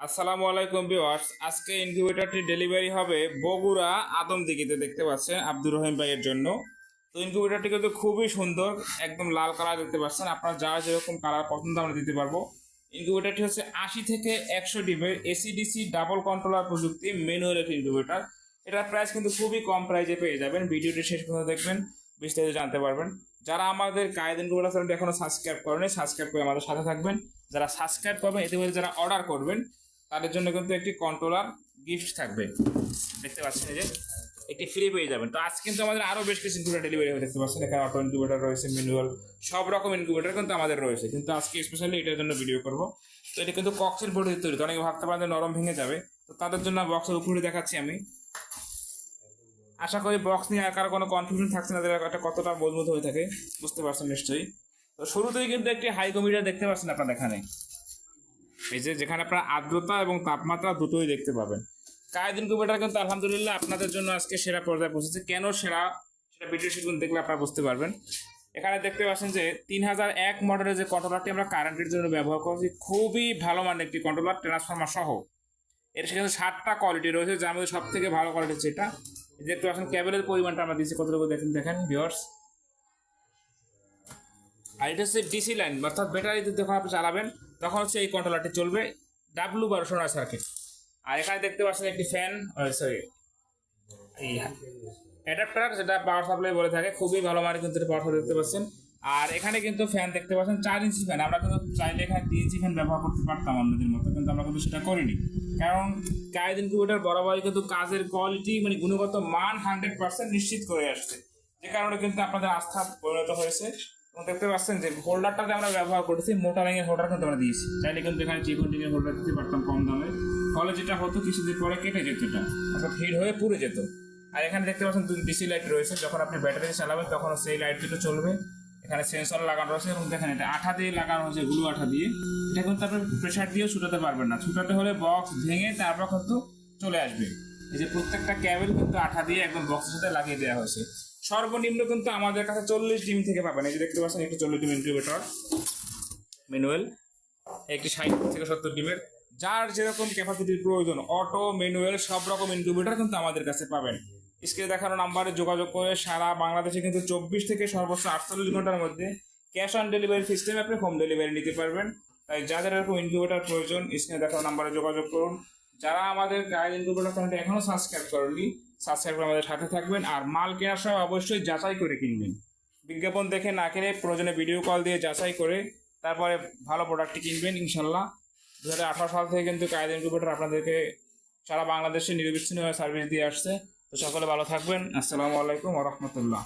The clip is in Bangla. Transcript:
আসসালামু আলাইকুম ভিউয়ার্স, আজকে ইনকিউবেটরটি ডেলিভারি হবে বগুড়া আদমদিঘিতে। দেখতে পাচ্ছেন আব্দুর রহিম ভাইয়ের জন্য। তো ইনকিউবেটরটি কিন্তু খুবই সুন্দর, একদম লাল কালার দেখতে পাচ্ছেন। আপনার যার যেরকম কালার পছন্দ আমরা দিতে পারবো। ইনকিউবেটরটি হচ্ছে 80 থেকে 100 ডিমের এসিডিসি ডাবল কন্ট্রোলার প্রযুক্তি ম্যানুয়াল একটি ইনকিউবেটর। এটার প্রাইস কিন্তু খুবই কম প্রাইসে পেয়ে যাবেন। ভিডিওটি শেষ পর্যন্ত দেখবেন, বিস্তারিত জানতে পারবেন। যারা আমাদের কায়েদ ইনকিউবেটর চ্যানেলটি এখনো সাবস্ক্রাইব করেনি, সাবস্ক্রাইব করে আমাদের সাথে থাকবেন। যারা সাবস্ক্রাইব করবেন, ইতিমধ্যে যারা অর্ডার করবেন তাদের জন্য কিন্তু একটি কন্ট্রোলার গিফট থাকবে। দেখতে পাচ্ছেন এই যে একটি ফ্রি পেয়ে যাবেন। তো আজ কিন্তু আমাদের আরো বেশ কিছু ইনকিউবেটর ডেলিভারি হয়ে দেখতে পাচ্ছেন। এখানে অটো ইনকিউবেটর রয়েছে, ম্যানুয়াল, সব রকম ইনকিউবেটর কিন্তু আমাদের রয়েছে। কিন্তু আজকে স্পেশালি এটার জন্য ভিডিও করব। তো এটা কিন্তু কক্সের বোর্ডে তৈরি। তো অনেকে ভাবতে পারেন যে নরম ভেঙে যাবে, তো তাদের জন্য বক্সের উপরে দেখাচ্ছি আমি। আশা করি বক্স নিয়ে আর কারো কোনো কনফিউশন থাকছে না, এটা কতটা মজবুত হয়ে থাকে বুঝতে পারছেন নিশ্চয়ই। তো শুরুতেই কিন্তু একটি হাইগ্রোমিটার দেখতে পাচ্ছেন আপনার এখানে, এই যে যেখানে আপনার আর্দ্রতা এবং তাপমাত্রা দুটোই দেখতে পাবেন। কায়েদ ইনকিউবেটর কিন্তু আলহামদুলিল্লাহ আপনাদের জন্য আজকে সেরা পর্যায়ে পৌঁছেছে। কেন সেরা সেটা ভিডিও শিখুন, দেখলে আপনারা বুঝতে পারবেন। এখানে দেখতে পাচ্ছেন যে 3001 মডেলের যে কন্ট্রোলারটি আমরা কারেন্টের জন্য ব্যবহার করছি, খুবই ভালো মানের একটি কন্ট্রোলার, ট্রান্সফরমার সহ। এর সেখানে 7টা কোয়ালিটি রয়েছে, যার মধ্যে সব থেকে ভালো কোয়ালিটি হচ্ছে এটা। দেখতে পাচ্ছেন ক্যাবেলের পরিমাণটা আমরা দিচ্ছি কতটুকু, দেখেন দেখেন ভিউয়ার্স। আর এটা হচ্ছে ডিসি লাইন, অর্থাৎ ব্যাটারিতে যখন আপনি চালাবেন তখন হচ্ছে এই কন্ট্রোলারটি চলবে, W12 সার্কিট। আর এখানে দেখতে পাচ্ছেন একটি ফ্যান, সরি এই অ্যাডাপ্টার, যেটা পাওয়ার সাপ্লাই বলে থাকে। খুবই ভালো মানের কিন্তু পাওয়ার সাপ্লাই দেখতে পাচ্ছেন। আর এখানে কিন্তু ফ্যান দেখতে পাচ্ছেন 4 ইঞ্চি ফ্যান। আমরা কিন্তু চাইলে এখানে 3 ইঞ্চি ফ্যান ব্যবহার করতে পারতাম অন্যদের মতো, কিন্তু আমরা কিন্তু সেটা করিনি। কারণ কায়েদ ইনকিউবেটর বরাবরই কিন্তু কাজের কোয়ালিটি মানে গুণগত মান 100% নিশ্চিত করে আসছে, যে কারণে কিন্তু আপনাদের আস্থা পরিণত হয়েছে। এবং দেখতে পাচ্ছেন যে হোল্ডারটাতে আমরা ব্যবহার করেছি মোটারিং এর হোল্ডার কিন্তু আমরা দিয়েছি। চাইলে কিন্তু এখানে চিকন এর হোল্ডার দিতে পারতাম কম দামে, ফলে যেটা হতো কিছুদিন পরে কেটে যেত, এটা অর্থাৎ হিট হয়ে পুড়ে যেত। আর এখানে দেখতে পাচ্ছেন দুটো ডিসি লাইট রয়েছে, যখন আপনি ব্যাটারি চালাবেন তখন সেই লাইট দুটো চলবে। এখানে সেন্সর লাগানো রয়েছে এবং দেখেন এটা আঠা দিয়ে লাগানো হয়েছে, গ্লু আঠা দিয়ে। এটা কিন্তু আপনি প্রেসার দিয়েও ছুটাতে পারবেন না, ছুটাতে হলে বক্স ভেঙে তারপর কিন্তু চলে আসবে। এই যে প্রত্যেকটা ক্যাবেল কিন্তু আঠা দিয়ে একদম বক্সের সাথে লাগিয়ে দেওয়া হয়েছে। সর্বনিম্ন কিন্তু আমাদের কাছে 40 ডিম থেকে পাবেন। এই যে দেখতে পাচ্ছেন একটি 40 ডিম ইনকিউবেটর ম্যানুয়াল, একটি 60 থেকে 70 ডিমের, যার যেরকম ক্যাপাসিটির প্রয়োজন অটো ম্যানুয়াল সব রকম ইনকিউবেটর কিন্তু আমাদের কাছে পাবেন। স্ক্রিনে দেখানো নাম্বারে যোগাযোগ করে সারা বাংলাদেশে কিন্তু 24 থেকে সর্বোচ্চ 48 ঘন্টার মধ্যে ক্যাশ অন ডেলিভারি সিস্টেমে আপনি হোম ডেলিভারি নিতে পারবেন। তাই যাদের এরকম ইনকিউবেটর প্রয়োজন স্ক্রিনে দেখানো নাম্বারে যোগাযোগ করুন। যারা আমাদের কায়েদ ইনকিউবেটর চ্যানেলটি এখনো সাবস্ক্রাইব করেননি, সাবস্ক্রাইব করে আমাদের সাথে থাকবেন। আর মাল কেনার সময় অবশ্যই যাচাই করে কিনবেন, বিজ্ঞাপন দেখে না কিনে প্রয়োজনে ভিডিও কল দিয়ে যাচাই করে তারপরে ভালো প্রোডাক্টটি কিনবেন ইনশাল্লাহ। 2018 সাল থেকে কিন্তু কায়েদ ইনকিউবেটর আপনাদেরকে সারা বাংলাদেশে নিরবিচ্ছিন্নভাবে সার্ভিস দিয়ে আসছে। তো সকলে ভালো থাকবেন। আসসালামু আলাইকুম ওয়া রাহমাতুল্লাহ।